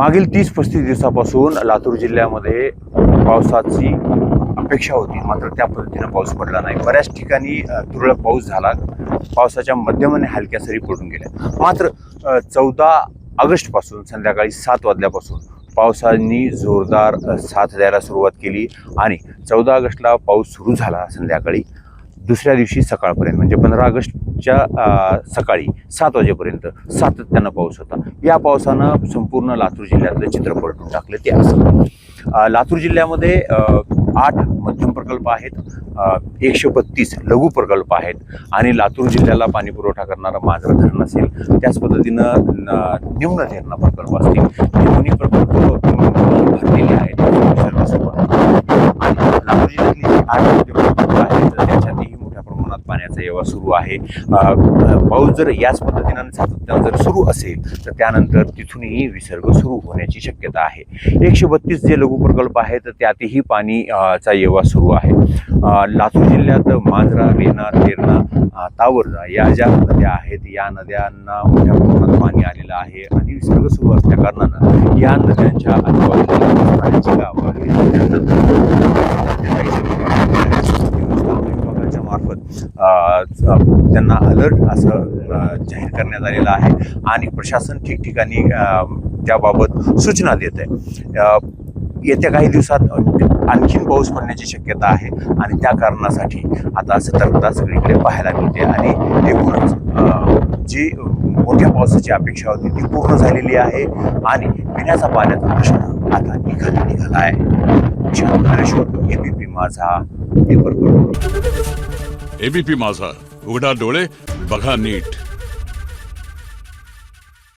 मागील 30-35 दिवसापासून लातूर जिल्ह्यामध्ये पावसाची अपेक्षा होती, मात्र त्या पद्धतीनं पाऊस पडला नाही। बऱ्याच ठिकाणी तुरळक पाऊस झाला, पावसाच्या मध्यम आणि हलक्या सरी पडून गेल्या। मात्र 14 ऑगस्टपासून संध्याकाळी 7 वाजल्यापासून पावसाने जोरदार साथ द्यायला सुरुवात केली आणि 14 ऑगस्टला पाऊस सुरू झाला संध्याकाळी, दुसऱ्या दिवशी सकाळपर्यंत म्हणजे 15 ऑगस्टच्या सकाळी 7 वाजेपर्यंत सातत्यानं पाऊस होता। या पावसानं संपूर्ण लातूर जिल्ह्यातलं चित्र पलटून टाकलं ते असं। लातूर जिल्ह्यामध्ये 8 मध्यम प्रकल्प आहेत, 132 लघु प्रकल्प आहेत आणि लातूर जिल्ह्याला पाणी पुरवठा करणारं मांजरा धरण असेल, त्याच पद्धतीनं निम्न धरण प्रकल्प असतील, हे दोन्ही प्रकल्प भरलेले आहेत। आणि लातूर जिल्ह्यातली जी 8 मध्यम प्रकल्प आहेत त्याच्यातही मोठ्या प्रमाणात पाण्याचा येवा सुरू आहे। पाऊस जर याच पद्धतीनं सातत्यानं जर सुरू असेल तर त्यानंतर तिथूनही विसर्ग सुरू होण्याची शक्यता आहे। 132 जे लघु प्रकल्प आहेत त्यातही पाणीचा येवा सुरू आहे। लातूर जिल्ह्यात मांजरा, रेणा, तेरणा, तावरजा या ज्या नद्या आहेत या नद्यांना मोठ्या प्रमाणात पाणी आलेलं आहे आणि विसर्ग सुरू असल्या कारणानं या नद्यांच्या आजूबाजूला पाण्याची गावं विभागाच्या मार्फत त्यांना अलर्ट असं जाहीर करण्यात आलेलं आहे आणि प्रशासन ठिकठिकाणी त्याबाबत सूचना देत आहे। येत्या काही दिवसात आणखीन पाऊस पडण्याची शक्यता आहे आणि त्या कारणासाठी आता सतर्कता सगळीकडे पाहायला मिळते आणि एकूणच जी मोठ्या पावसाची अपेक्षा होती ती पूर्ण झालेली आहे आणि पिण्याचा पाण्याचा प्रश्न आता निघाला आहे। एबीपी माझा, एबीपी माझा, उघडा डोळे बघा नीट।